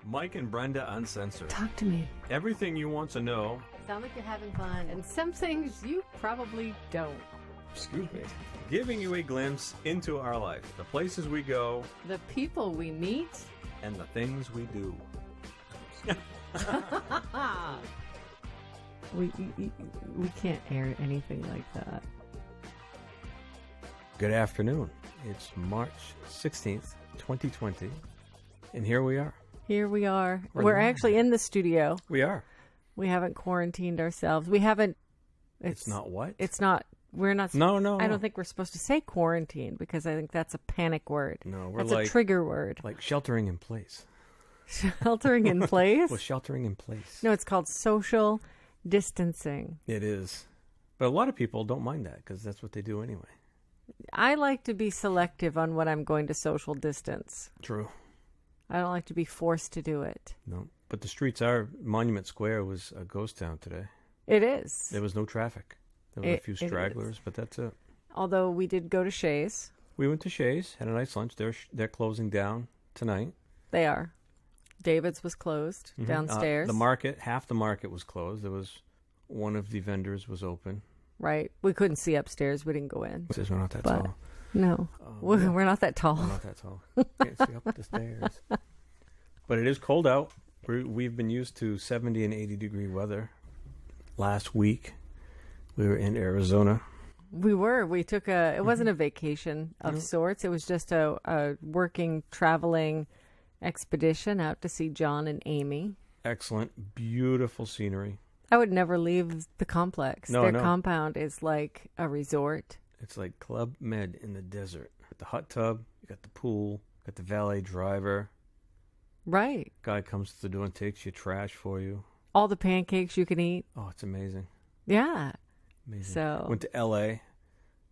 Mike and Brenda Uncensored. Talk to me. Everything you want to know. Sound like you're having fun. And some things you probably don't. Excuse me. Giving you a glimpse into our life. The places we go. The people we meet. And the things we do. We can't air anything like that. Good afternoon. It's March 16th, 2020. And here we are. Here we are. We're actually in the studio. We are. We haven't quarantined ourselves. We haven't. It's not what? It's not. We're not. No. I don't think we're supposed to say quarantine because I think that's a panic word. No, we're that's a trigger word. Like sheltering in place. Sheltering in place? Well, sheltering in place. No, it's called social distancing. It is. But a lot of people don't mind that because that's what they do anyway. I like to be selective on when I'm going to social distance. True. I don't like to be forced to do it. No, but the streets are, Monument Square was a ghost town today. It is. There was no traffic. There were a few stragglers, but that's it. Although we did go to Shays. We went to Shays, had a nice lunch. They're closing down tonight. They are. David's was closed downstairs. The market, half the market was closed. There was one of the vendors was open. Right. We couldn't see upstairs. We didn't go in. Because we're not that tall. No. We're not that tall. We're not that tall. Can't see up the stairs. But it is cold out. We've been used to 70 and 80 degree weather. Last week, we were in Arizona. We were. We took it wasn't a vacation of sorts. It was just a working, traveling expedition out to see John and Amy. Excellent. Beautiful scenery. I would never leave the complex. No. Their compound is like a resort. It's like Club Med in the desert. The hot tub, you got the pool, got the valet driver. Right. Guy comes to the door and takes your trash for you. All the pancakes you can eat. Oh, it's amazing. Yeah. Amazing. So went to L.A.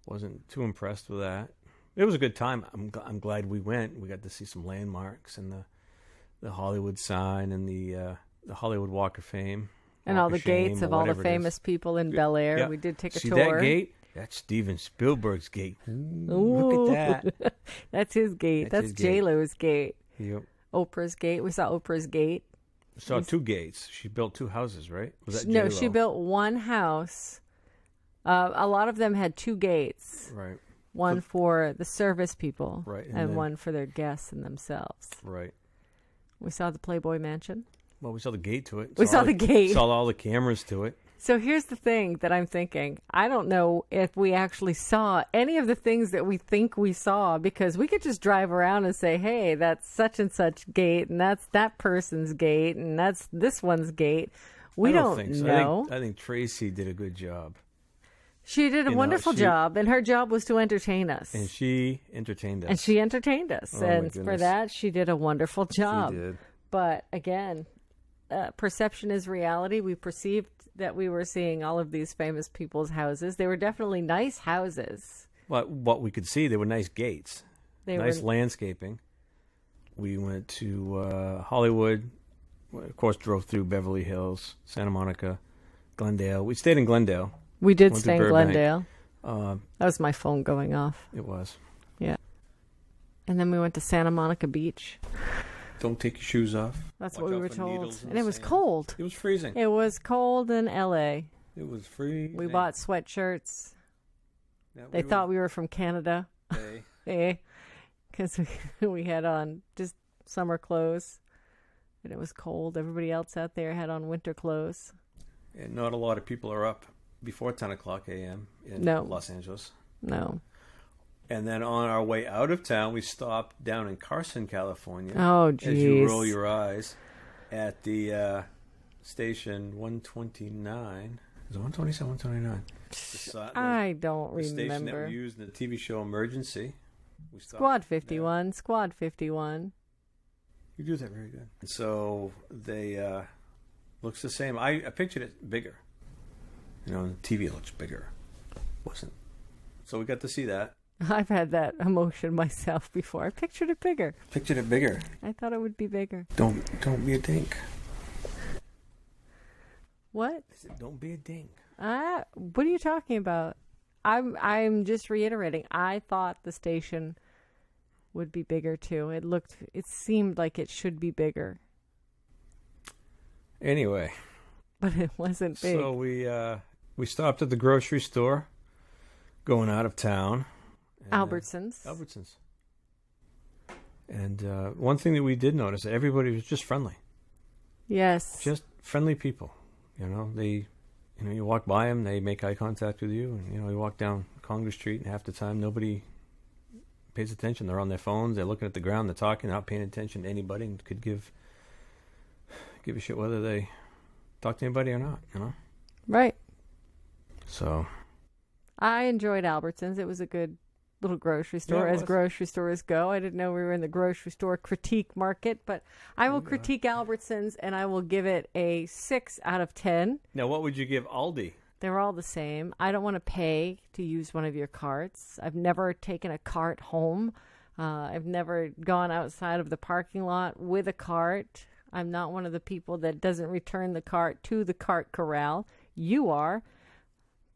Wasn't too impressed with that. It was a good time. I'm glad we went. We got to see some landmarks and the Hollywood sign and the Hollywood Walk of Fame. And all the gates of all the famous people in Bel Air. Yeah. We did take a tour. See that gate? That's Steven Spielberg's gate. Ooh, look at that. That's his gate. That's J-Lo's gate. Yep. Oprah's gate. We saw Oprah's gate. We saw two gates. She built two houses, right? Was that No, J-Lo? she built one house. A lot of them had two gates. Right. One for the service people. Right. And one for their guests and themselves. Right. We saw the Playboy Mansion. Well, we saw the gate to it. We saw the gate. Saw all the cameras to it. So here's the thing that I'm thinking. I don't know if we actually saw any of the things that we think we saw because we could just drive around and say, hey, that's such and such gate and that's that person's gate and that's this one's gate. We don't think so. know. I think Tracy did a good job. She did a wonderful job, and her job was to entertain us. And she entertained us. And for that, she did a wonderful job. She did. But again, perception is reality. We perceived that we were seeing all of these famous people's houses. They were definitely nice houses. Well, what we could see, they were nice gates. Nice landscaping. We went to Hollywood. Of course, drove through Beverly Hills, Santa Monica, Glendale. We stayed in Glendale. We did stay in Glendale. That was my phone going off. It was. Yeah. And then we went to Santa Monica Beach. Don't take your shoes off. That's what we were told. And it was cold. It was freezing. It was cold in L.A. It was freezing. We bought sweatshirts. They thought we were from Canada. Because we had on just summer clothes. And it was cold. Everybody else out there had on winter clothes. And not a lot of people are up before 10 o'clock a.m. in Los Angeles. No. And then on our way out of town, we stopped down in Carson, California. Oh, geez. As you roll your eyes at the station 129. Is it 127, 129? I don't remember. The station that we used in the TV show Emergency. Squad 51. Squad 51. You do that very good. And so they looks the same. I pictured it bigger. On the TV it looks bigger. Wasn't. So we got to see that. I've had that emotion myself before. I pictured it bigger. Pictured it bigger. I thought it would be bigger. Don't be a dink. What? I said, don't be a dink. What are you talking about? I'm just reiterating. I thought the station would be bigger too. It seemed like it should be bigger. Anyway. But it wasn't big. So we stopped at the grocery store going out of town. Albertsons. And one thing that we did notice, that everybody was just friendly. Yes. Just friendly people. You walk by them, they make eye contact with you. And, you walk down Congress Street, and half the time nobody pays attention. They're on their phones. They're looking at the ground. They're talking, not paying attention to anybody, and could give a shit whether they talk to anybody or not, Right. So I enjoyed Albertsons. It was a good little grocery store, as grocery stores go. I didn't know we were in the grocery store critique market, but I will critique Albertsons, and I will give it a 6 out of 10. Now, what would you give Aldi? They're all the same. I don't want to pay to use one of your carts. I've never taken a cart home. I've never gone outside of the parking lot with a cart. I'm not one of the people that doesn't return the cart to the cart corral. You are.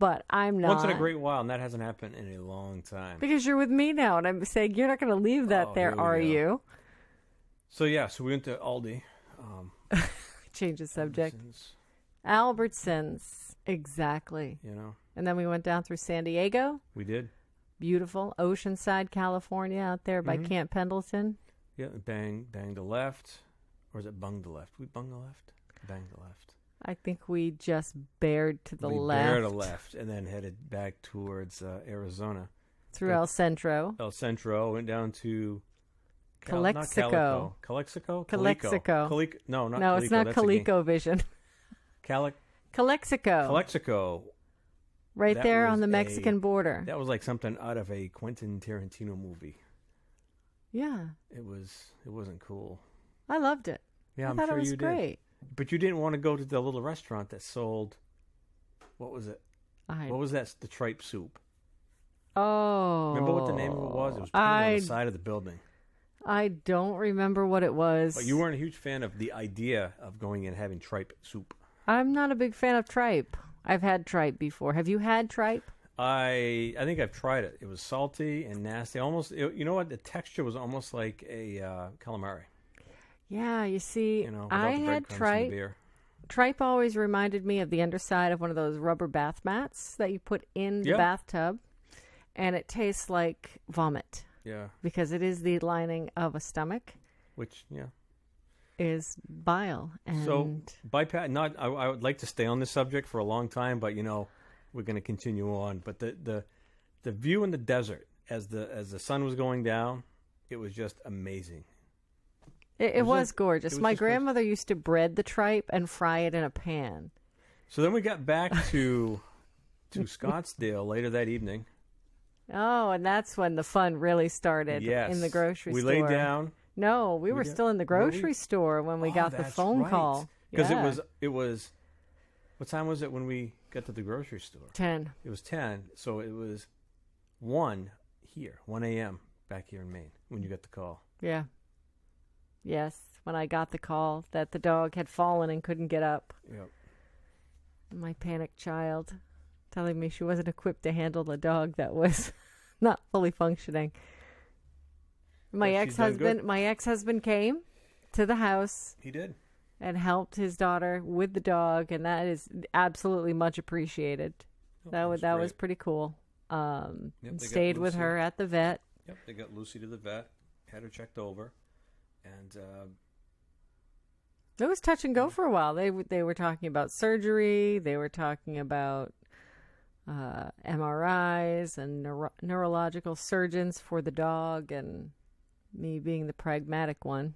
But I'm not. Once in a great while, and that hasn't happened in a long time. Because you're with me now, and I'm saying you're not going to leave that there, are you? So we went to Aldi. Change the subject. Albertsons. Exactly. And then we went down through San Diego. We did. Beautiful. Oceanside, California, out there by Camp Pendleton. Yeah, bang the left. Or is it bung the left? We bung the left? Bang the left. I think we just bared to the left. We bared to left and then headed back towards Arizona. Through El Centro. El Centro, went down to... Calexico. Calexico? Calexico. No, not Calico. No, it's not ColecoVision. Calexico. Calexico. Right there on the Mexican border. That was like something out of a Quentin Tarantino movie. Yeah. It wasn't cool. I loved it. Yeah, I thought sure it was great. But you didn't want to go to the little restaurant that sold, what was it? What was that? The tripe soup. Oh. Remember what the name of it was? It was on the side of the building. I don't remember what it was. But you weren't a huge fan of the idea of going and having tripe soup. I'm not a big fan of tripe. I've had tripe before. Have you had tripe? I think I've tried it. It was salty and nasty. Almost, you know what? The texture was almost like a calamari. Yeah, you see, I had tripe. Tripe always reminded me of the underside of one of those rubber bath mats that you put in the bathtub, and it tastes like vomit. Yeah. Because it is the lining of a stomach. Which, is bile. And so, I would like to stay on this subject for a long time, but, we're going to continue on. But the view in the desert as the sun was going down, it was just amazing. It was gorgeous. My grandmother used to bread the tripe and fry it in a pan. So then we got back to Scottsdale later that evening. Oh, and that's when the fun really started in the grocery store. We laid down. No, we were still in the grocery store when we got the phone call. Because it was, what time was it when we got to the grocery store? 10. It was 10. So it was 1 a.m. back here in Maine when you got the call. Yeah. Yes, when I got the call that the dog had fallen and couldn't get up. Yep. My panicked child telling me she wasn't equipped to handle the dog that was not fully functioning. My ex-husband came to the house. He did. And helped his daughter with the dog, and that is absolutely much appreciated. That was pretty cool. Stayed with her at the vet. Yep, they got Lucy to the vet, had her checked over. And it was touch and go for a while. They were talking about surgery. They were talking about MRIs and neurological surgeons for the dog. And me being the pragmatic one,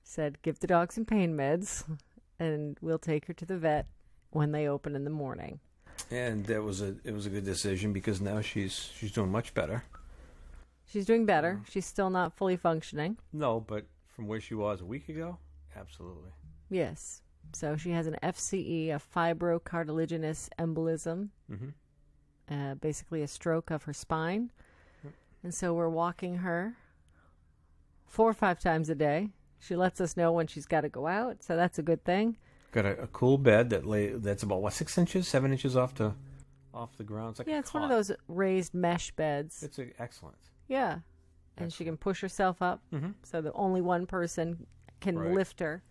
said, give the dog some pain meds, and we'll take her to the vet when they open in the morning. And it was a good decision because now she's doing much better. She's doing better. She's still not fully functioning. No, but from where she was a week ago, absolutely. Yes. So she has an FCE, a fibrocartilaginous embolism, basically a stroke of her spine. Yep. And so we're walking her 4 or 5 times a day. She lets us know when she's got to go out, so that's a good thing. Got a cool bed that's about 6 inches, 7 inches off the ground. It's like it's one of those raised mesh beds. It's excellent. Yeah. And she can push herself up, so that only one person can lift her.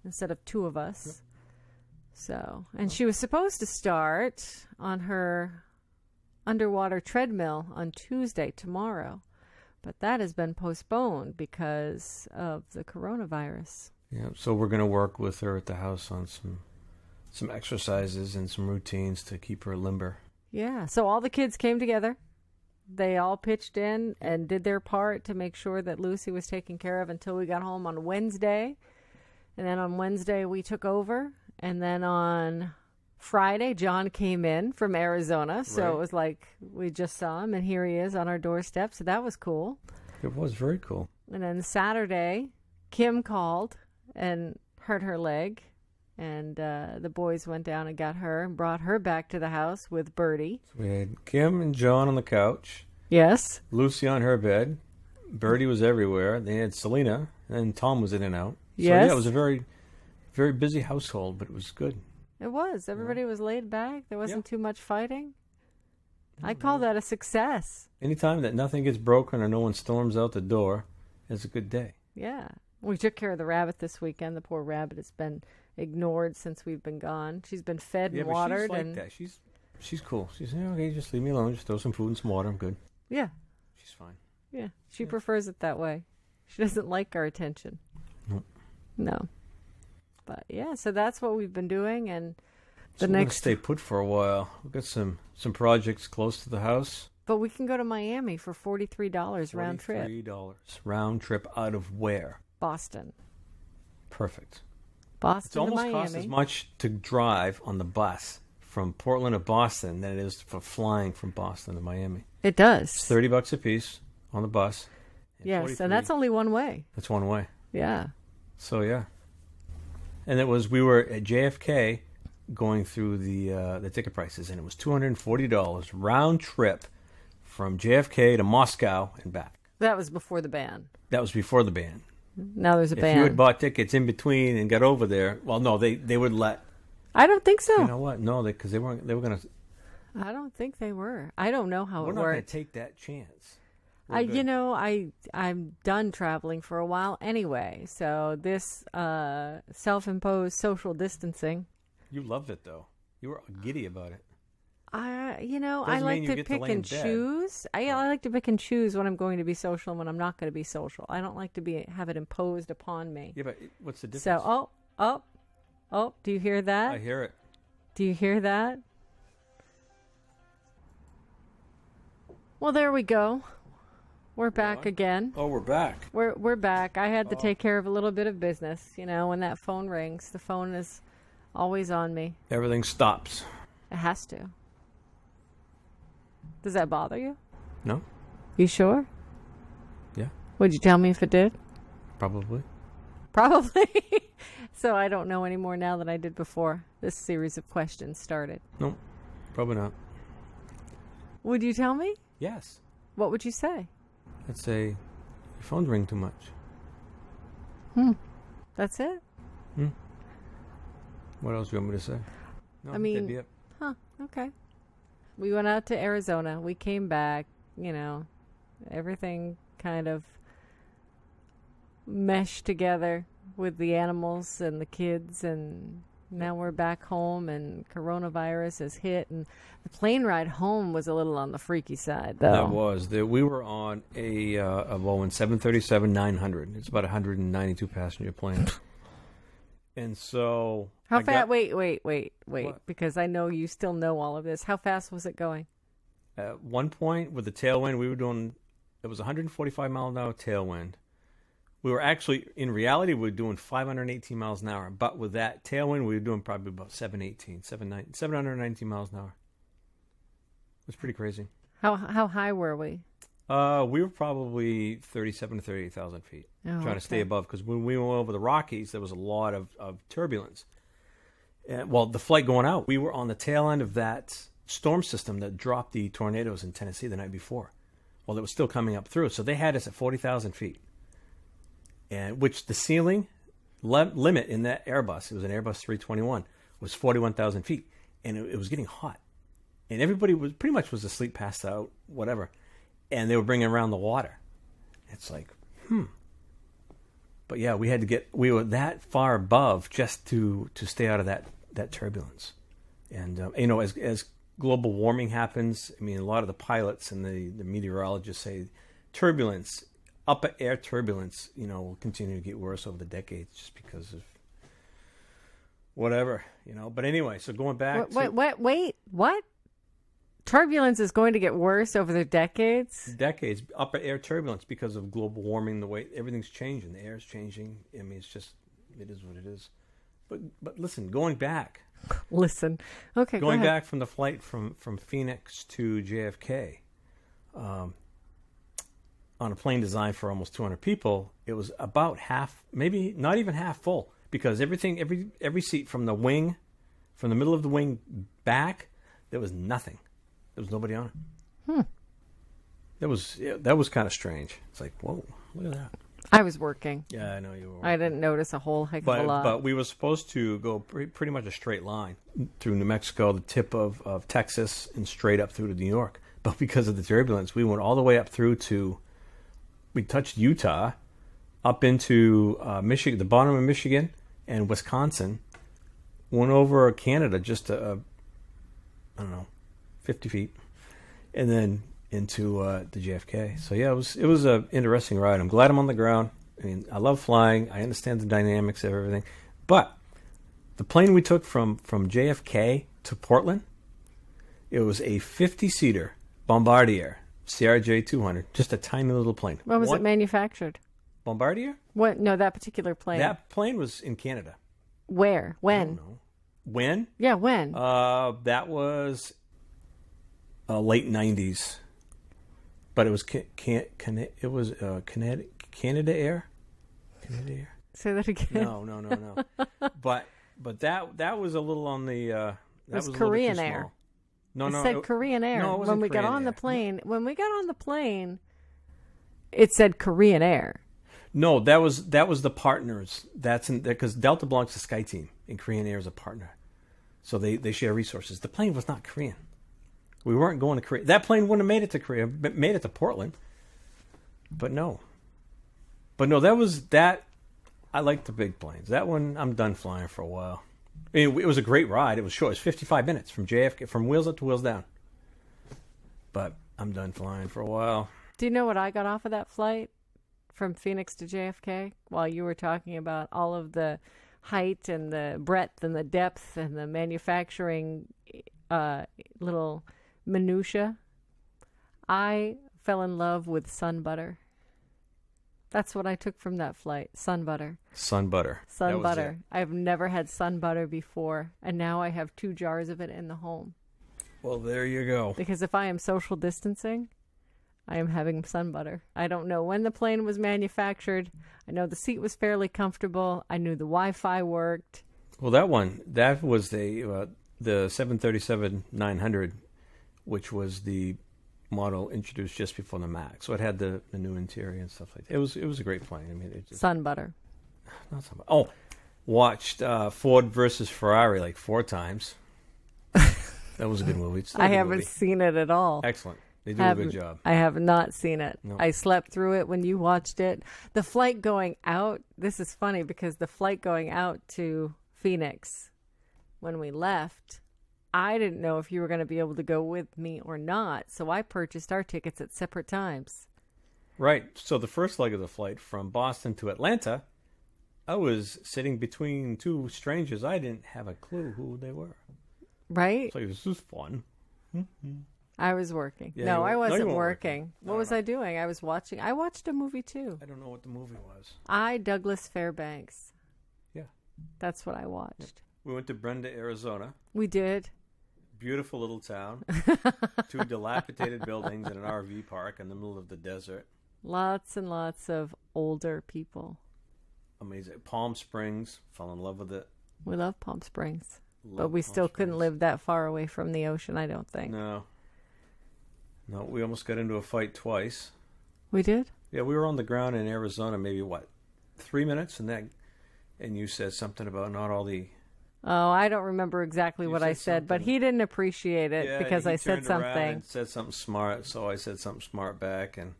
instead of 2 of us. Yep. So, and she was supposed to start on her underwater treadmill on Tuesday, tomorrow. But that has been postponed because of the coronavirus. Yeah, so we're going to work with her at the house on some exercises and some routines to keep her limber. Yeah, so all the kids came together. They all pitched in and did their part to make sure that Lucy was taken care of until we got home on Wednesday. And then on Wednesday, we took over. And then on Friday, John came in from Arizona. So It was like we just saw him, and here he is on our doorstep. So that was cool. It was very cool. And then Saturday, Kim called and hurt her leg. And the boys went down and got her and brought her back to the house with Birdie. So we had Kim and John on the couch. Yes. Lucy on her bed. Birdie was everywhere. They had Selena, and Tom was in and out. So, yes. Yeah, it was a very, very busy household, but it was good. It was. Everybody was laid back. There wasn't too much fighting. I call that a success. Anytime that nothing gets broken or no one storms out the door, it's a good day. Yeah. We took care of the rabbit this weekend. The poor rabbit has been ignored since we've been gone. She's been fed and watered. She's like that. She's cool. She's okay, just leave me alone. Just throw some food and some water. I'm good. Yeah. She's fine. Yeah. She prefers it that way. She doesn't like our attention. Nope. No. But yeah, so that's what we've been doing, and we're gonna stay put for a while. We've got some projects close to the house. But we can go to Miami for $43 round trip. $43 round trip out of where? Boston. Perfect. Boston to Miami. It almost costs as much to drive on the bus from Portland to Boston than it is for flying from Boston to Miami. It does. It's $30 a piece on the bus. Yes, and that's only one way. That's one way. Yeah. So yeah. And we were at JFK going through the ticket prices, and it was $240 round trip from JFK to Moscow and back. That was before the ban. That was before the ban. Now there's a ban. If you had bought tickets in between and got over there, well, no, they would let. I don't think so. You know what? No, because they were going to. I don't think they were. I don't know how it worked. We're not going to take that chance. I'm done traveling for a while anyway. So this self-imposed social distancing. You loved it though. You were giddy about it. I like to pick and choose. I like to pick and choose when I'm going to be social and when I'm not going to be social. I don't like to have it imposed upon me. Yeah, but what's the difference? So, oh, do you hear that? I hear it. Do you hear that? Well, there we go. We're back again. Oh, we're back. We're back. I had to take care of a little bit of business. You know, when that phone rings, the phone is always on me. Everything stops. It has to. Does that bother you? No. You sure? Yeah. Would you tell me if it did? Probably. So I don't know any more now than I did before this series of questions started. No, probably not. Would you tell me? Yes. What would you say? I'd say your phone's ringing too much. That's it? What else do you want me to say? No, I mean, okay. We went out to Arizona. We came back, everything kind of meshed together with the animals and the kids, and now we're back home, and coronavirus has hit, and the plane ride home was a little on the freaky side, though. That was. We were on a Boeing 737-900. It's about a 192 passenger plane. And so... How fast? Wait. What? Because I know you still know all of this. How fast was it going? At one point, with the tailwind, we were doing... It was 145 mile an hour tailwind. We were actually... In reality, we were doing 518 miles an hour. But with that tailwind, we were doing probably about 719 miles an hour. It was pretty crazy. How high were we? We were probably 37 to 38,000 feet. Trying to stay above, because when we went over the Rockies, there was a lot of turbulence. The flight going out, we were on the tail end of that storm system that dropped the tornadoes in Tennessee the night before. Well, it was still coming up through, so they had us at 40,000 feet, and which the ceiling limit in that Airbus, it was an Airbus 321, was 41,000 feet, and it was getting hot, and everybody was pretty much asleep, passed out, whatever, and they were bringing around the water. It's like, But yeah, we were that far above just to stay out of that turbulence. And as global warming happens, I mean, a lot of the pilots and the meteorologists say turbulence, upper air turbulence, will continue to get worse over the decades just because of whatever, But anyway, so going back wait, what? Turbulence is going to get worse over the decades? Decades, upper air turbulence because of global warming, the way everything's changing, the air's changing. I mean, it is what it is. But listen, going back. Listen. Okay, going back from the flight from Phoenix to JFK, on a plane designed for almost 200 people, it was about half, maybe not even half full, because every seat from the wing, from the middle of the wing back, there was nothing. There was nobody on it. That was kind of strange. It's like, whoa, look at that. I was working. Yeah, I know you were. I didn't notice a whole heck of a lot. But we were supposed to go pretty much a straight line through New Mexico, the tip of Texas, and straight up through to New York. But because of the turbulence, we went all the way up through we touched Utah, up into Michigan, the bottom of Michigan and Wisconsin, went over Canada just I don't know, 50 feet, and then into the JFK. So yeah, it was an interesting ride. I'm glad I'm on the ground. I mean, I love flying. I understand the dynamics of everything. But the plane we took from JFK to Portland, it was a 50-seater Bombardier CRJ 200, just a tiny little plane. When was it manufactured? Bombardier? What? No, that particular plane. That plane was in Canada. Where? When? I don't know. When? Yeah, when? That was late 90s. But it was Canada Air. Canada Air. Say that again. No. but that was a little on the. That was Korean Air. No, it said Korean Air. No, it wasn't when we Korean got on Air. the plane, when we got on the plane, it said Korean Air. No, that was the partners. That's in because Delta belongs to SkyTeam, and Korean Air is a partner, so they share resources. The plane was not Korean. We weren't going to Korea. That plane wouldn't have made it to Korea, but made it to Portland. But no, that was that. I like the big planes. That one, I'm done flying for a while. I mean, it was a great ride. It was short. It was 55 minutes from JFK, from wheels up to wheels down. But I'm done flying for a while. Do you know what I got off of that flight from Phoenix to JFK? While you were talking about all of the height and the breadth and the depth and the manufacturing little minutia, I fell in love with sun butter. That's what I took from that flight. Sun butter. Sun butter. Sun butter. I've never had sun butter before, and now I have 2 jars of it in the home. Well, there you go. Because if I am social distancing, I am having sun butter. I don't know when the plane was manufactured. I know the seat was fairly comfortable. I knew the Wi-Fi worked. Well, that was the 737-900, which was the model introduced just before the Max. So it had the new interior and stuff like that. It was a great plane. I mean, sun butter. Not sun butter. Oh, watched Ford versus Ferrari like 4 times. That was a good movie. I haven't seen it at all. Excellent. They do a good job. I have not seen it. No. I slept through it when you watched it. The flight going out, this is funny because the flight going out to Phoenix, when we left, I didn't know if you were going to be able to go with me or not, so I purchased our tickets at separate times. Right. So the first leg of the flight from Boston to Atlanta, I was sitting between 2 strangers. I didn't have a clue who they were. Right? So this was fun. I was working. Yeah, no, I wasn't you weren't working. No, what was I doing? I was watching. I watched a movie too. I don't know what the movie was. Douglas Fairbanks. Yeah. That's what I watched. We went to Brenda, Arizona. We did. Beautiful little town. 2 dilapidated buildings and an RV park in the middle of the desert. Lots and lots of older people. Amazing. Palm Springs. Fell in love with it. We love Palm Springs. But we still couldn't live that far away from the ocean, I don't think. No, we almost got into a fight twice. We did? Yeah, we were on the ground in Arizona maybe, 3 minutes? And you said something about not all the... Oh, I don't remember exactly what I said, but he didn't appreciate it because I said something. Said something smart, so I said something smart back, and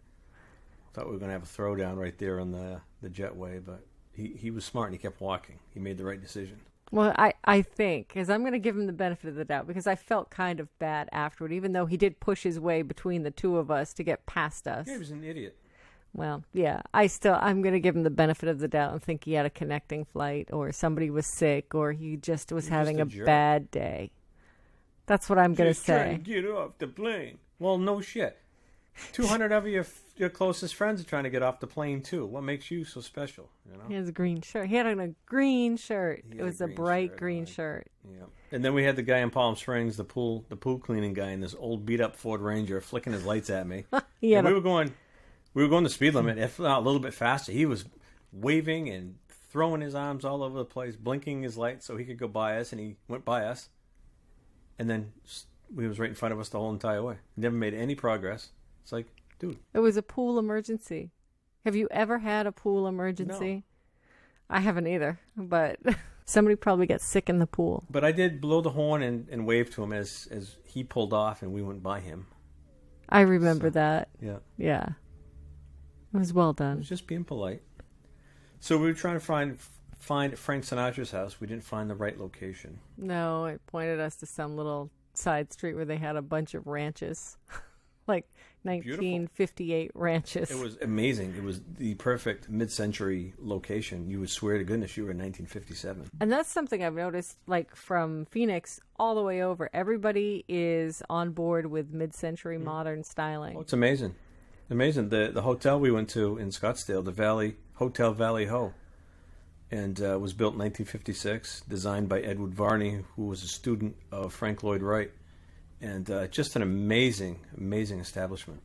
thought we were going to have a throwdown right there on the jetway, but he was smart and he kept walking. He made the right decision. Well, I think, because I'm going to give him the benefit of the doubt, because I felt kind of bad afterward, even though he did push his way between the two of us to get past us. Yeah, he was an idiot. Well, yeah, I'm going to give him the benefit of the doubt and think he had a connecting flight, or somebody was sick, or he just was having a bad day. That's what I'm going to say. Trying to get off the plane. Well, no shit. 200 of your closest friends are trying to get off the plane too. What makes you so special? You know? He has a green shirt. He had on a green shirt. It was a bright green shirt. Yeah. And then we had the guy in Palm Springs, the pool cleaning guy, in this old beat up Ford Ranger, flicking his lights at me. We were going the speed limit, if not a little bit faster. He was waving and throwing his arms all over the place, blinking his lights so he could go by us, and he went by us. And then he was right in front of us the whole entire way. Never made any progress. It's like, dude. It was a pool emergency. Have you ever had a pool emergency? No. I haven't either, but somebody probably got sick in the pool. But I did blow the horn and wave to him as he pulled off and we went by him. I remember that. Yeah. Yeah. It was well done. It was just being polite. So we were trying to find Frank Sinatra's house. We didn't find the right location. No, it pointed us to some little side street where they had a bunch of ranches. Like 1958 ranches. It was amazing. It was the perfect mid-century location. You would swear to goodness you were in 1957. And that's something I've noticed, like from Phoenix all the way over. Everybody is on board with mid-century modern styling. Oh, it's amazing. Amazing. The hotel we went to in Scottsdale, the Hotel Valley Ho, and was built in 1956, designed by Edward Varney, who was a student of Frank Lloyd Wright. And just an amazing, amazing establishment.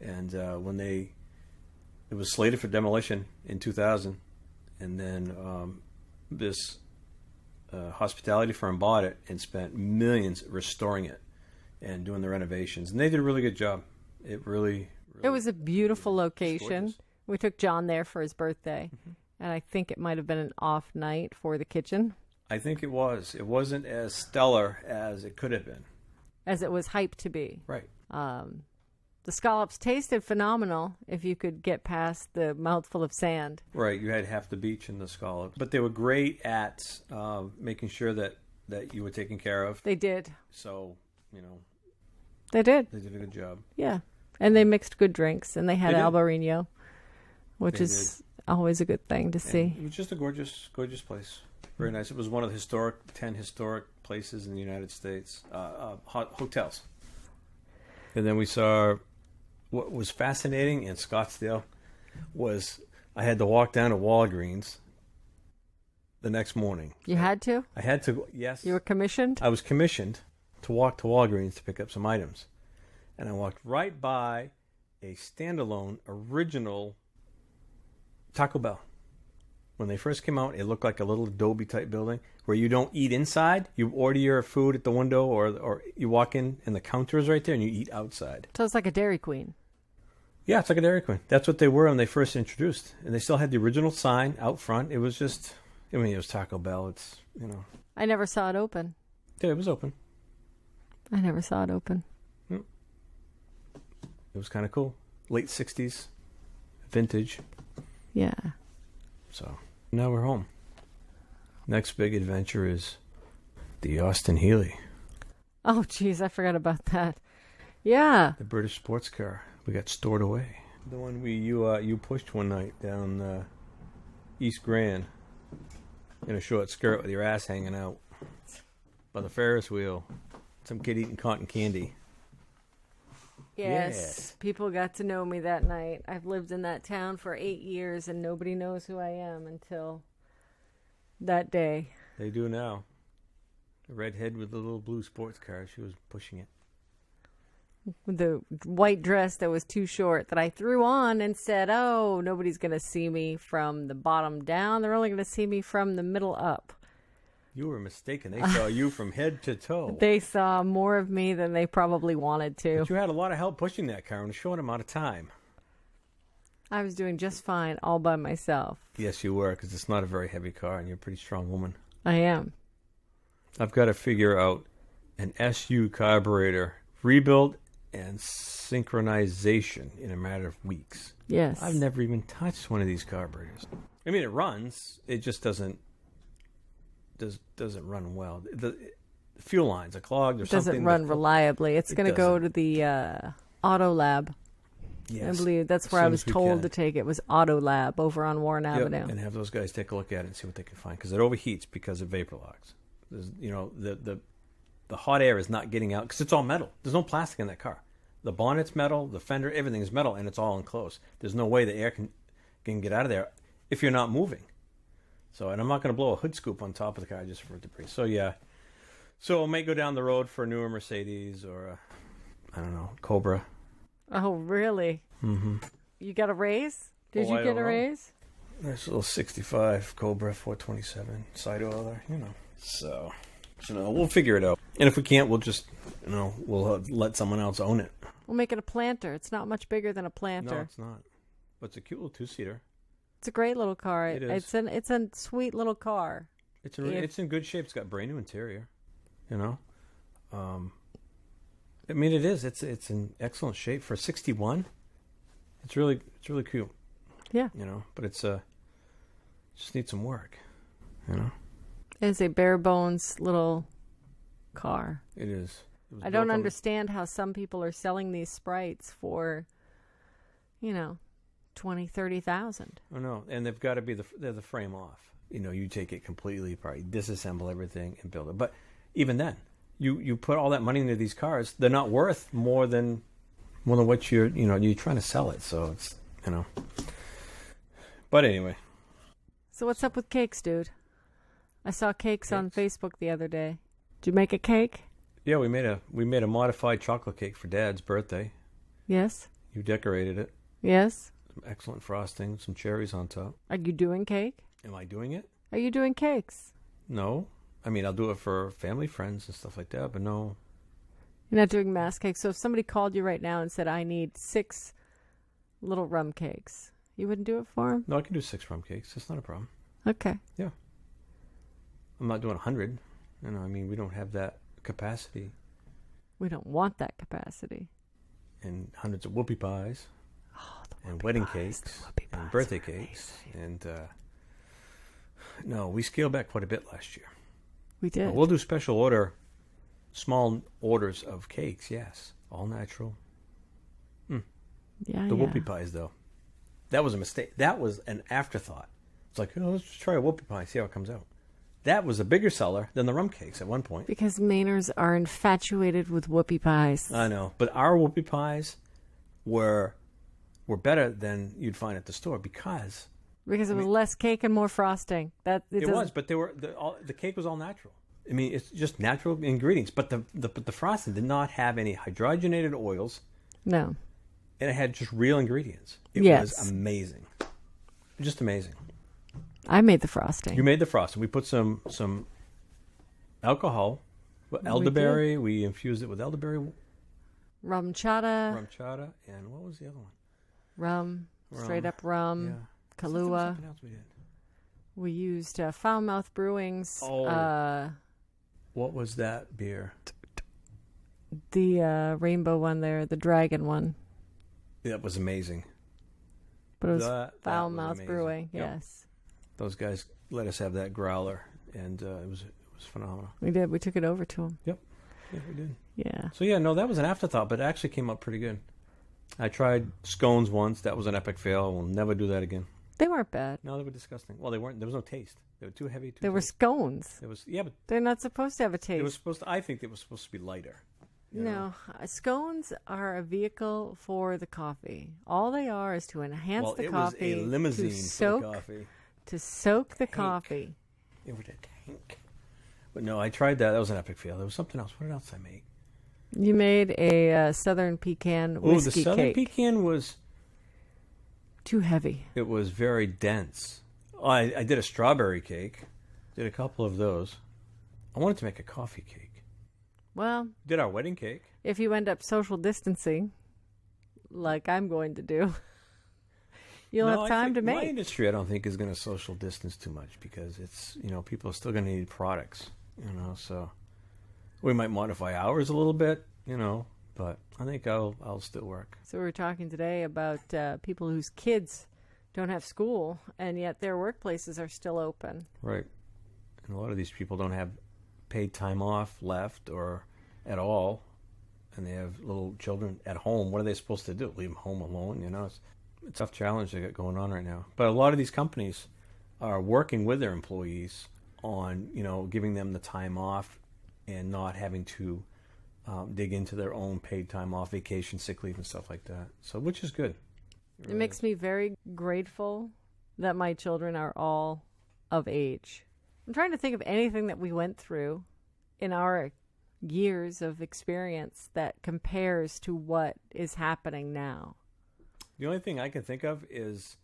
And it was slated for demolition in 2000, and then this hospitality firm bought it and spent millions restoring it and doing the renovations. And they did a really good job. It was a beautiful location. We took John there for his birthday, and I think it might have been an off night for the kitchen. I think it was. It wasn't as stellar as it could have been. As it was hyped to be. Right. The scallops tasted phenomenal if you could get past the mouthful of sand. Right. You had half the beach in the scallops. But they were great at making sure that you were taken care of. They did. So, They did. They did a good job. Yeah. And they mixed good drinks, and they had Albarino, which is always a good thing to see. It was just a gorgeous, gorgeous place. Very nice. It was one of the 10 historic places in the United States, hotels. And then we saw what was fascinating in Scottsdale was I had to walk down to Walgreens the next morning. You had to? I had to, yes. You were commissioned? I was commissioned to walk to Walgreens to pick up some items. And I walked right by a standalone, original Taco Bell. When they first came out, it looked like a little Adobe-type building where you don't eat inside. You order your food at the window or you walk in and the counter is right there and you eat outside. So it's like a Dairy Queen. Yeah, it's like a Dairy Queen. That's what they were when they first introduced. And they still had the original sign out front. It was just, it was Taco Bell. It's, I never saw it open. Yeah, it was open. I never saw it open. It was kind of cool. Late 60s. Vintage. Yeah. So now we're home. Next big adventure is the Austin Healey. Oh, geez, I forgot about that. Yeah. The British sports car we got stored away. The one you pushed one night down East Grand in a short skirt with your ass hanging out by the Ferris wheel. Some kid eating cotton candy. Yes, People got to know me that night. I've lived in that town for 8 years, and nobody knows who I am until that day. They do now. The redhead with the little blue sports car, she was pushing it. With the white dress that was too short that I threw on and said, oh, nobody's going to see me from the bottom down. They're only going to see me from the middle up. You were mistaken. They saw you from head to toe. They saw more of me than they probably wanted to. But you had a lot of help pushing that car in a short amount of time. I was doing just fine all by myself. Yes, you were, because it's not a very heavy car, and you're a pretty strong woman. I am. I've got to figure out an SU carburetor rebuild and synchronization in a matter of weeks. Yes. I've never even touched one of these carburetors. I mean, it runs. It just doesn't run well. The fuel lines are clogged or something. It doesn't run reliably. It's going to go to the Auto Lab. Yes. I believe that's where I was told to take it, was Auto Lab over on Warren Avenue. And have those guys take a look at it and see what they can find, because it overheats because of vapor locks. The hot air is not getting out because it's all metal. There's no plastic in that car. The bonnet's metal, the fender, everything is metal, and it's all enclosed. There's no way the air can get out of there if you're not moving. So, and I'm not going to blow a hood scoop on top of the car just for debris. So, yeah. So, I may go down the road for a newer Mercedes or I don't know, Cobra. Oh, really? Mm-hmm. You got a raise? Did you get a raise? There's a little 65 Cobra 427 side oiler, So, we'll figure it out. And if we can't, we'll just, we'll let someone else own it. We'll make it a planter. It's not much bigger than a planter. No, it's not. But it's a cute little two-seater. It's a great little car. It is. It's a sweet little car. It's in good shape. It's got brand new interior. I mean, it is. It's in excellent shape for 61. It's really cute. Yeah. But it's just needs some work. It's a bare bones little car. It is. I don't understand how some people are selling these Sprites for, 20, 30,000. Oh no, and they've got to be they're the frame off. You take it completely apart, you disassemble everything and build it. But even then, you put all that money into these cars, they're not worth more than what you're trying to sell it. So it's But anyway. So what's up with cakes, dude? I saw cakes on Facebook the other day. Did you make a cake? Yeah, we made a modified chocolate cake for Dad's birthday. Yes. You decorated it. Yes. Some excellent frosting, some cherries on top. Are you doing cake? Am I doing it? Are you doing cakes? No. I mean, I'll do it for family, friends, and stuff like that, but no. You're not doing mass cakes. So if somebody called you right now and said, I need 6 little rum cakes, you wouldn't do it for them? No, I can do 6 rum cakes. That's not a problem. Okay. Yeah. I'm not doing 100. I mean, we don't have that capacity. We don't want that capacity. And hundreds of whoopie pies. Oh, and wedding cakes. And birthday cakes. And, no, we scaled back quite a bit last year. We did. We'll do small orders of cakes, yes. All natural. Yeah, the whoopie pies, though. That was a mistake. That was an afterthought. It's like, let's just try a whoopie pie, see how it comes out. That was a bigger seller than the rum cakes at one point. Because Mainers are infatuated with whoopie pies. I know. But our whoopie pies were better than you'd find at the store because it was less cake and more frosting. It was, but the cake was all natural. I mean, it's just natural ingredients. But the frosting did not have any hydrogenated oils. No. And it had just real ingredients. It was amazing. Just amazing. I made the frosting. You made the frosting. We put some alcohol, elderberry. We infused it with elderberry. Rum chata. And what was the other one? Rum. Straight up rum. Yeah. Kahlua. Something else we did. We used Foulmouth Brewing's. What was that beer? The rainbow one there, the dragon one. That was amazing. But it was Foulmouth Brewing, yes. Those guys let us have that growler, and it was phenomenal. We did. We took it over to them. Yep. Yeah, we did. Yeah. So, no, that was an afterthought, but it actually came up pretty good. I tried scones once. That was an epic fail. We'll never do that again. They weren't bad. No, they were disgusting. Well, they weren't. There was no taste. They were too heavy. They were scones. But they're not supposed to have a taste. I think they were supposed to be lighter. No, scones are a vehicle for the coffee. All they are is to enhance the coffee. It was a limousine for the coffee. To soak the coffee. It was a tank. But no, I tried that. That was an epic fail. There was something else. What else did I make? You made a Southern Pecan whiskey cake. The Southern Pecan was too heavy. It was very dense. I did a strawberry cake. Did a couple of those. I wanted to make a coffee cake. Well, did our wedding cake. If you end up social distancing, like I'm going to do, you'll have time to make. My industry, I don't think, is going to social distance too much because it's, people are still going to need products, so we might modify hours a little bit, but I think I'll still work. So we were talking today about people whose kids don't have school, and yet their workplaces are still open. Right. And a lot of these people don't have paid time off left or at all, and they have little children at home. What are they supposed to do? Leave them home alone? You know, it's a tough challenge they got going on right now. But a lot of these companies are working with their employees on, you know, giving them the time off and not having to dig into their own paid time off, vacation, sick leave, and stuff like that. So, which is good. It makes me very grateful that my children are all of age. I'm trying to think of anything that we went through in our years of experience that compares to what is happening now. The only thing I can think of is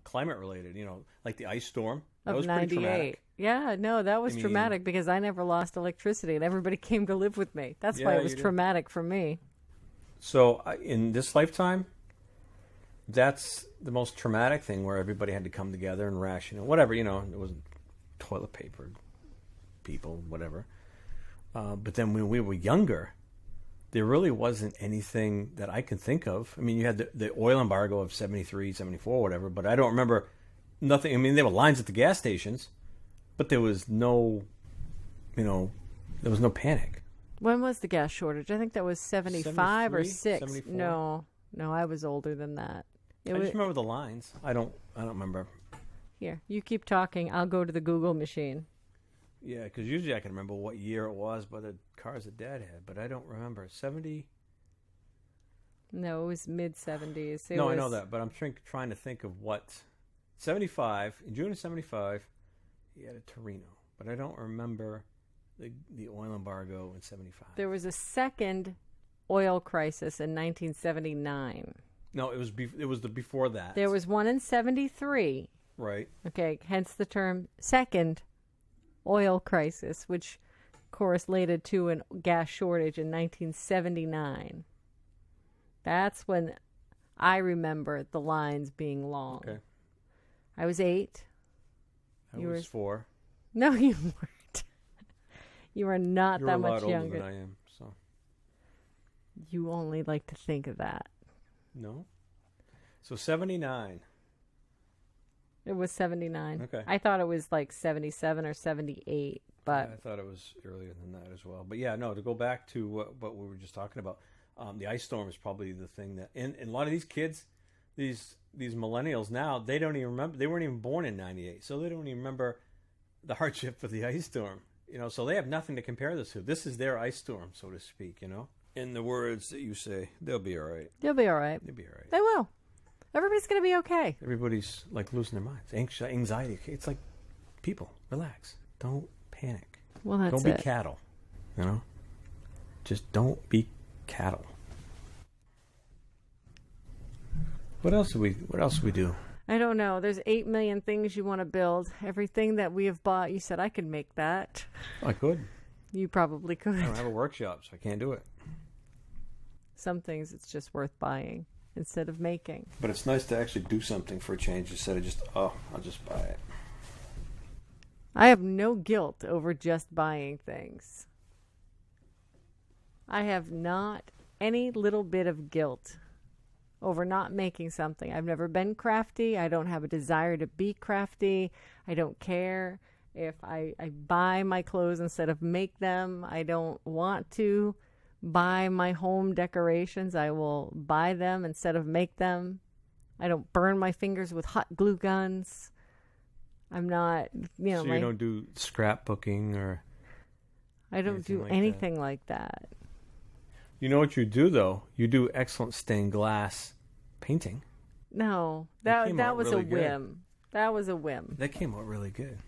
climate related. You know, like the ice storm. That was pretty traumatic. Yeah, no, that was traumatic because I never lost electricity and everybody came to live with me. That's why it was traumatic for me. So in this lifetime, that's the most traumatic thing, where everybody had to come together and ration and whatever. You know, it wasn't toilet paper, people, whatever. But then when we were younger, there really wasn't anything that I can think of. I mean, you had the oil embargo of 73, 74, whatever, but I don't remember nothing. I mean, there were lines at the gas stations, but there was no, you know, there was no panic. When was the gas shortage? I think that was 75 or 6. 74? No, I was older than that. I just remember the lines. I don't remember. Here, you keep talking. I'll go to the Google machine. Yeah, because usually I can remember what year it was by the cars that Dad had, but I don't remember. 70? No, it was mid-70s. No, I know that, but I'm trying to think of what. 75, in June of 75, he had a Torino, but I don't remember the oil embargo in 75. There was a second oil crisis in 1979. No, it was before that. There was one in 73. Right. Okay, hence the term second oil crisis, which correlated to a gas shortage in 1979. That's when I remember the lines being long. Okay. I was 8. I was 4. No, you weren't. You are not You're that a lot much older younger than I am, so. You only like to think of that. No. So 79. It was 79. Okay. I thought it was like 77 or 78, but I thought it was earlier than that as well. But yeah, no, to go back to what we were just talking about, the ice storm is probably the thing that, and a lot of these kids, these millennials now, they don't even remember, they weren't even born in 98, so they don't even remember the hardship of the ice storm. You know, so they have nothing to compare this to. This is their ice storm, so to speak, you know? In the words that you say, they'll be all right. They'll be all right. They'll be all right. They will. Everybody's going to be okay. Everybody's like losing their minds. Anxiety. It's like, people, relax. Don't panic. Well, that's Don't be cattle, you know? Just don't be cattle. What else do we do? I don't know. There's 8 million things you want to build. Everything that we have bought, you said I could make that. I could. You probably could. I don't have a workshop, so I can't do it. Some things it's just worth buying instead of making. But it's nice to actually do something for a change instead of just, I'll just buy it. I have no guilt over just buying things. I have not any little bit of guilt over not making something. I've never been crafty. I don't have a desire to be crafty. I don't care if I buy my clothes instead of make them. I don't want to buy my home decorations. I will buy them instead of make them. I don't burn my fingers with hot glue guns. I'm not, you know. So you don't do scrapbooking or... I don't do anything like that. You know what you do, though? You do excellent stained glass painting. No, that was really a whim. That was a whim. That came out really good.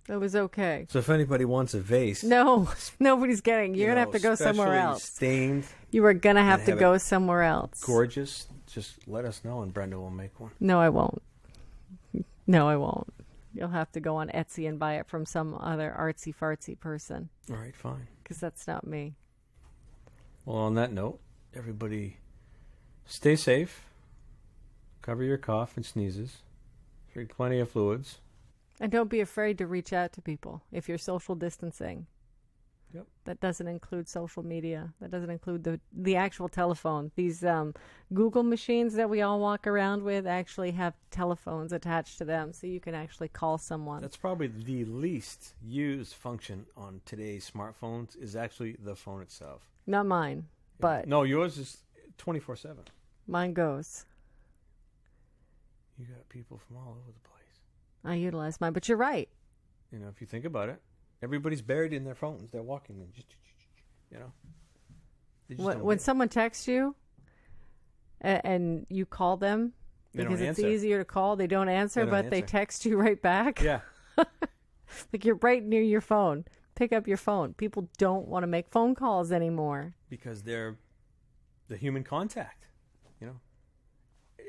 It was okay. So if anybody wants a vase... No, nobody's getting. You're going to have to go somewhere else. Stained. You are going to have to go somewhere else. Gorgeous. Just let us know and Brenda will make one. No, I won't. No, I won't. You'll have to go on Etsy and buy it from some other artsy-fartsy person. All right, fine. Because that's not me. Well, on that note, everybody stay safe. Cover your cough and sneezes. Drink plenty of fluids. And don't be afraid to reach out to people if you're social distancing. Yep. That doesn't include social media. That doesn't include the actual telephone. These Google machines that we all walk around with actually have telephones attached to them, so you can actually call someone. That's probably the least used function on today's smartphones is actually the phone itself. Not mine, but... No, yours is 24/7. Mine goes. You got people from all over the place. I utilize mine, but you're right. You know, if you think about it, everybody's buried in their phones. They're walking and just, you know. When someone texts you and you call them because it's easier to call, they don't answer, but they text you right back. Yeah. Like you're right near your phone. Pick up your phone. People don't want to make phone calls anymore. Because they're the human contact, you know.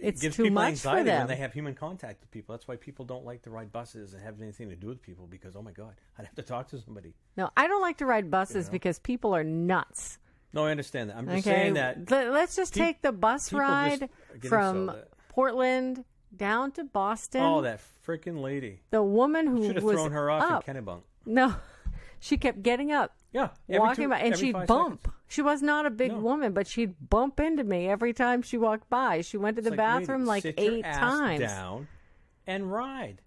It's gives too people much anxiety for them. when they have human contact with people. That's why people don't like to ride buses and have anything to do with people because, oh my God, I'd have to talk to somebody. No, I don't like to ride buses because people are nuts. No, I understand that. I'm just saying that. Let's just take the bus ride from Portland down to Boston. Oh, that freaking lady. The woman who should have was thrown her off up. in Kennebunk. No, she kept getting up. Yeah, walking by, and she'd bump. Seconds. She was not a big woman, but she'd bump into me every time she walked by. She went to the bathroom like 8 times. Sit down and ride.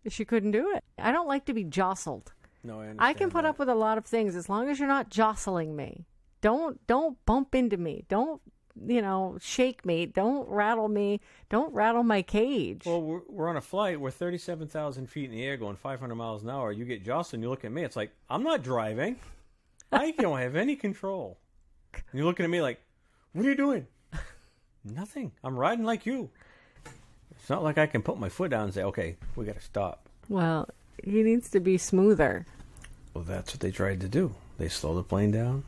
She couldn't do it. I don't like to be jostled. No, I understand. I can put up with a lot of things as long as you're not jostling me. Don't bump into me. Don't shake me. Don't rattle me. Don't rattle my cage. Well, we're on a flight. We're 37,000 feet in the air going 500 miles an hour. You get jostled and you look at me. It's like, I'm not driving. I don't have any control. And you're looking at me like, what are you doing? Nothing. I'm riding like you. It's not like I can put my foot down and say, okay, we got to stop. Well, he needs to be smoother. Well, that's what they tried to do. They slow the plane down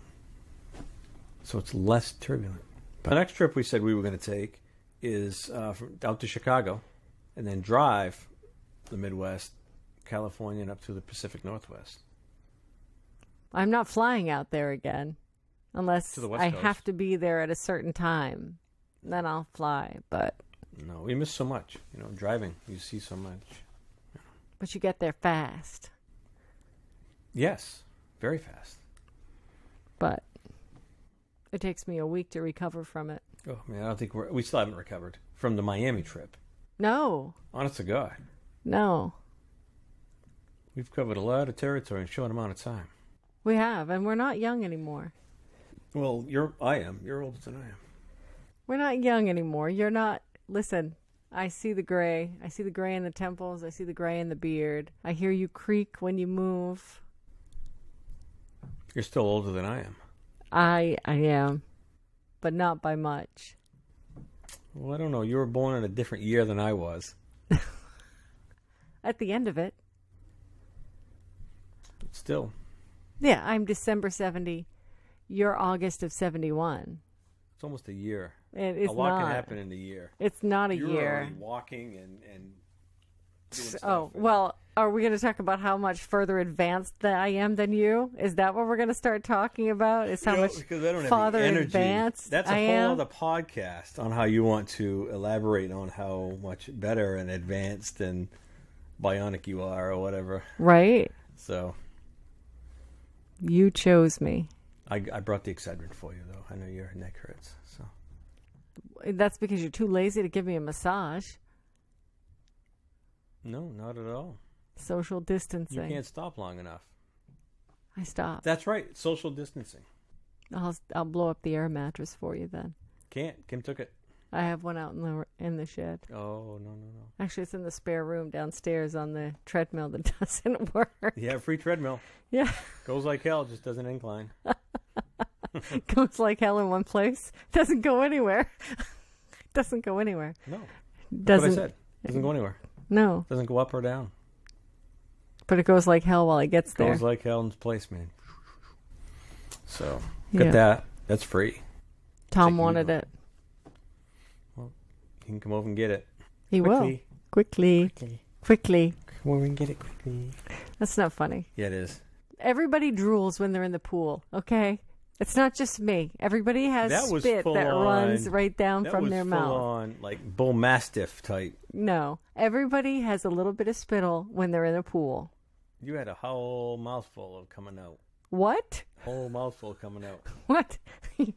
so it's less turbulent. The next trip we said we were going to take is out to Chicago and then drive the Midwest, California, and up to the Pacific Northwest. I'm not flying out there again unless I have to be there at a certain time. Then I'll fly, but... No, we miss so much. Driving, you see so much. But you get there fast. Yes, very fast. But it takes me a week to recover from it. Oh, man, I don't think we still haven't recovered from the Miami trip. No. Honest to God. No. We've covered a lot of territory in a short amount of time. We have, and we're not young anymore. Well, I am. You're older than I am. We're not young anymore. You're not. Listen, I see the gray. I see the gray in the temples. I see the gray in the beard. I hear you creak when you move. You're still older than I am. I am, but not by much. Well, I don't know. You were born in a different year than I was. At the end of it. Still. Yeah, I'm December 70. You're August of 71. It's almost a year. It's a lot can happen in a year. It's not a You're year. already walking and doing stuff. Oh, well, are we going to talk about how much further advanced that I am than you? Is that what we're going to start talking about? Is how much farther advanced That's a whole other podcast on how you want to elaborate on how much better and advanced and bionic you are or whatever. Right. So... You chose me. I brought the Excedrin for you, though. I know your neck hurts. So that's because you're too lazy to give me a massage. No, not at all. Social distancing. You can't stop long enough. I stopped. That's right. Social distancing. I'll blow up the air mattress for you then. Can't. Kim took it. I have one out in the shed. Oh, no. Actually, it's in the spare room downstairs on the treadmill that doesn't work. Yeah, free treadmill. Yeah. Goes like hell, just doesn't incline. Goes like hell in one place. Doesn't go anywhere. Doesn't go anywhere. No. Doesn't. That's what I said. Doesn't go anywhere. No. Doesn't go up or down. But it goes like hell while it gets there. Goes like hell in place, man. So, get that. That's free. Tom wanted it. You can come over and get it. He will. Quickly. Come over and get it quickly. That's not funny. Yeah, it is. Everybody drools when they're in the pool, okay? It's not just me. Everybody has spit that runs right down from their mouth. That was full on, like, bull mastiff type. No. Everybody has a little bit of spittle when they're in the pool. You had a whole mouthful of coming out. What? Whole mouthful coming out. What?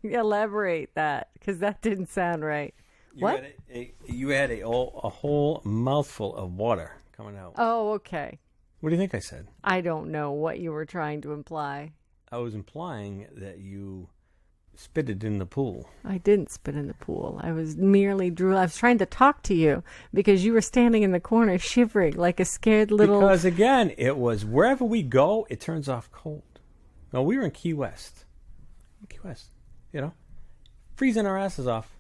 Elaborate that, because that didn't sound right. What? You had a whole mouthful of water coming out. Oh, okay. What do you think I said? I don't know what you were trying to imply. I was implying that you spitted in the pool. I didn't spit in the pool. I was merely drool. I was trying to talk to you because you were standing in the corner shivering like a scared little... Because, again, it was wherever we go, it turns off cold. No, we were in Key West. Freezing our asses off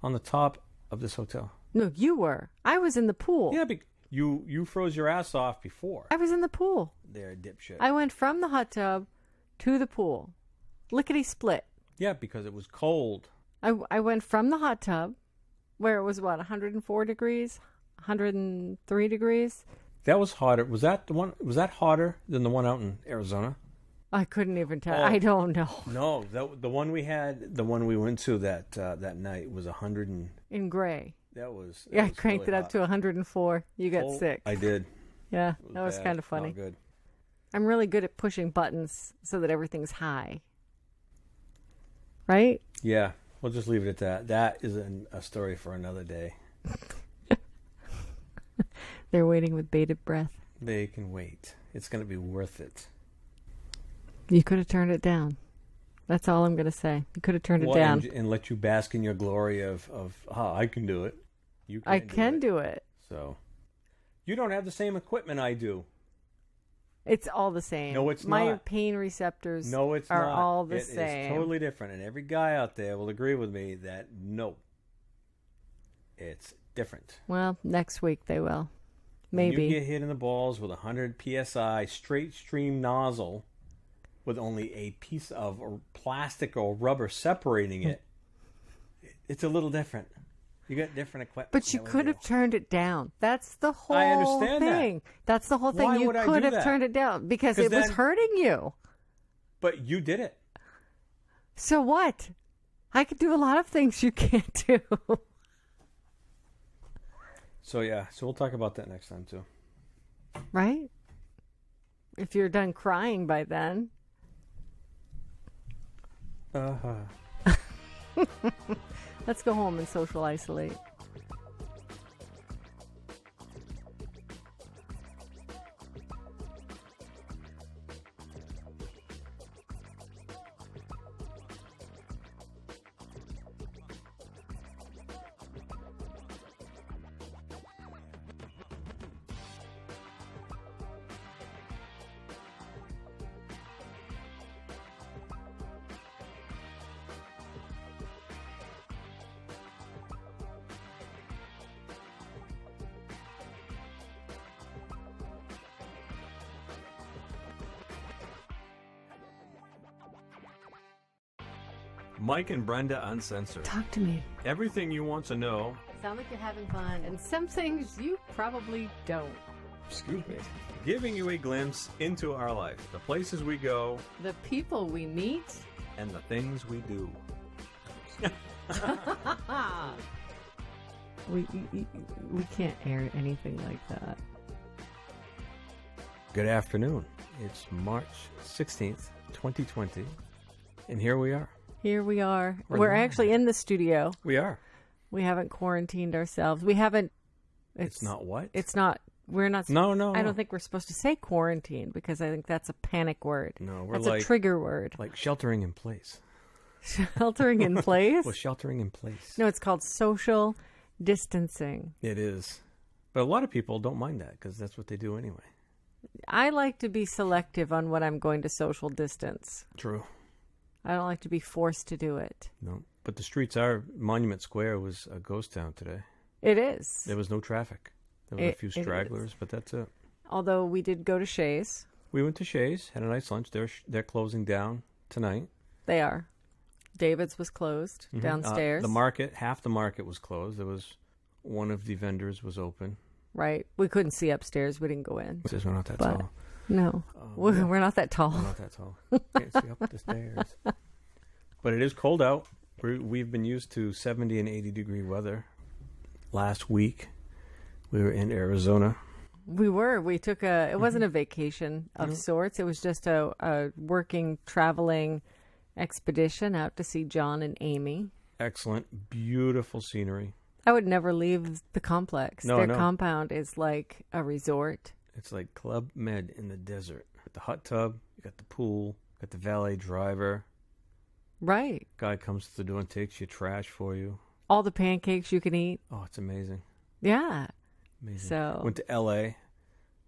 on the top of this hotel. No, you were. I was in the pool. Yeah, but you froze your ass off before. I was in the pool. There, dipshit. I went from the hot tub to the pool. Lickety split. Yeah, because it was cold. I went from the hot tub, where it was, 104 degrees? 103 degrees? That was hotter. Was that hotter than the one out in Arizona? I couldn't even tell. I don't know. No, the one we went to that night was 100 and... In gray. That was... I cranked it up to 104. You got sick. I did. Yeah, that was kind of funny. Not good. I'm really good at pushing buttons so that everything's high. Right? Yeah, we'll just leave it at that. That is a story for another day. They're waiting with bated breath. They can wait. It's going to be worth it. You could have turned it down. That's all I'm going to say. You could have turned it down. And let you bask in your glory of I can do it. I can do it. So, you don't have the same equipment I do. It's all the same. No, it's not. My not. Pain receptors are all the same. It is totally different. And every guy out there will agree with me that no, it's different. Well, next week they will. Maybe. When you get hit in the balls with 100 PSI straight stream nozzle with only a piece of plastic or rubber separating it, it's a little different. You got different equipment. But you could have turned it down. That's the whole I understand thing. That's the whole thing. You could have turned it down because it was hurting you. But you did it. So what? I could do a lot of things you can't do. So we'll talk about that next time too. Right? If you're done crying by then. Let's go home and social isolate. Mike and Brenda Uncensored. Talk to me. Everything you want to know. Sound like you're having fun, and some things you probably don't. Excuse me. Giving you a glimpse into our life, the places we go, the people we meet, and the things we do. We can't air anything like that. Good afternoon. It's March 16th, 2020, and here we are. Here we are. We're actually in the studio. We are. We haven't quarantined ourselves. We haven't. It's not what? It's not. We're not. No. I don't think we're supposed to say quarantine because I think that's a panic word. No, that's a trigger word. Like sheltering in place. Sheltering in place? Well, sheltering in place. No, it's called social distancing. It is. But a lot of people don't mind that because that's what they do anyway. I like to be selective on when I'm going to social distance. True. I don't like to be forced to do it. No, but the streets are... Monument Square was a ghost town today. It is. There was no traffic. There were a few stragglers, but that's it. Although we did go to Shays. We went to Shays, had a nice lunch. They're closing down tonight. They are. David's was closed downstairs. The market, half the market was closed. There was one of the vendors was open. Right. We couldn't see upstairs. We didn't go in. Because we're not that tall. No. We're not that tall. We're not that tall. Can't see up the stairs. But it is cold out. We've been used to 70 and 80 degree weather. Last week, we were in Arizona. We took it wasn't a vacation of sorts. It was just a working, traveling expedition out to see John and Amy. Excellent. Beautiful scenery. I would never leave the complex. No, Their no. compound is like a resort. It's like Club Med in the desert. Got the hot tub, you got the pool, got the valet driver. Right. Guy comes to the door and takes your trash for you. All the pancakes you can eat. Oh, it's amazing. Yeah. Amazing. So Went to L.A.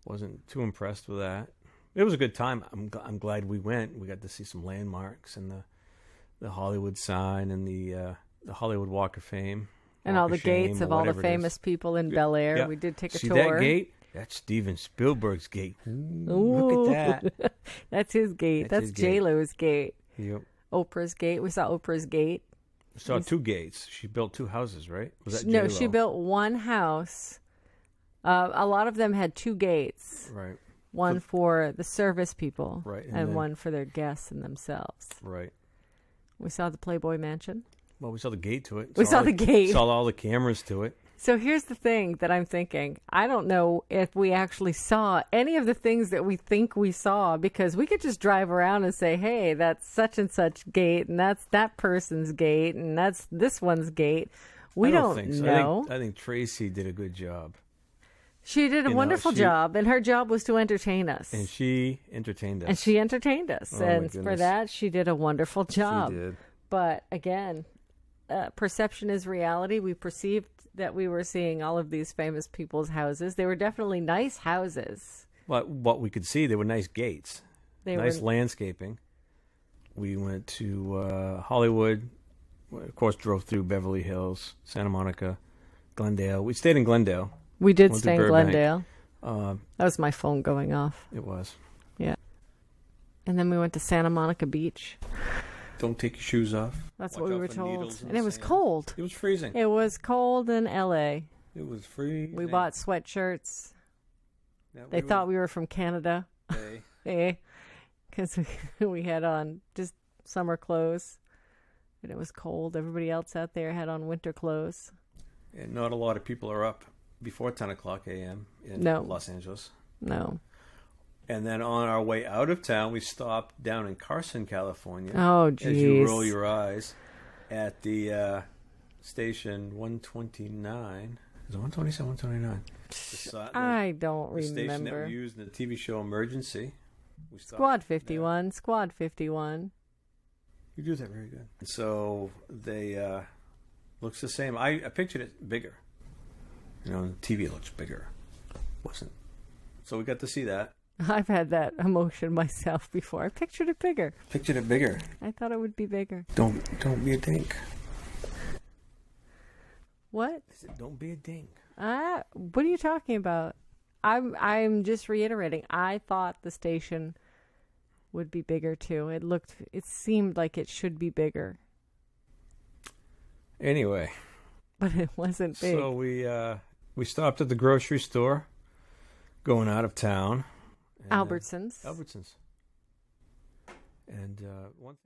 Wasn't too impressed with that. It was a good time. I'm glad we went. We got to see some landmarks and the Hollywood sign and the Hollywood Walk of Fame. and all the gates of all the famous people in Bel Air. Yeah. We did take a tour. See that gate? That's Steven Spielberg's gate. Ooh, look at that. That's his gate. That's J-Lo's gate. Yep. Oprah's gate. We saw Oprah's gate. We saw two gates. She built two houses, right? Was that No, J-Lo? she built one house. A lot of them had two gates. Right. One for the service people. Right. And one for their guests and themselves. Right. We saw the Playboy Mansion. Well, we saw the gate to it. We saw the gate. Saw all the cameras to it. So here's the thing that I'm thinking. I don't know if we actually saw any of the things that we think we saw, because we could just drive around and say, hey, that's such and such gate, and that's that person's gate, and that's this one's gate. We don't think so. know. I think Tracy did a good job. She did a wonderful job, and her job was to entertain us. And she entertained us. Oh, and for that, she did a wonderful job. She did. But again, perception is reality. We perceived that we were seeing all of these famous people's houses. They were definitely nice houses. Well, what we could see, they were nice gates. Nice landscaping. We went to Hollywood. Of course, drove through Beverly Hills, Santa Monica, Glendale. We stayed in Glendale. We did stay in Glendale. That was my phone going off. It was. Yeah. And then we went to Santa Monica Beach. Don't take your shoes off. That's what we were told. And it was cold. It was freezing. It was cold in L.A. It was freezing. We bought sweatshirts. They thought we were from Canada. Because we had on just summer clothes. And it was cold. Everybody else out there had on winter clothes. And not a lot of people are up before 10 o'clock a.m. in Los Angeles. No. And then on our way out of town, we stopped down in Carson, California. Oh, geez. As you roll your eyes at the station 129. Is it 127, 129? I don't remember. The station that we used in the TV show Emergency. Squad 51. There. Squad 51. You do that very good. So they looks the same. I pictured it bigger. You know, the TV looks bigger. Wasn't. So we got to see that. I've had that emotion myself before. I pictured it bigger. Pictured it bigger. I thought it would be bigger. Don't be a dink. What? I said, don't be a dink. What are you talking about? I'm just reiterating. I thought the station would be bigger too. It seemed like it should be bigger. Anyway. But it wasn't big. So we stopped at the grocery store going out of town. Albertsons. And one thing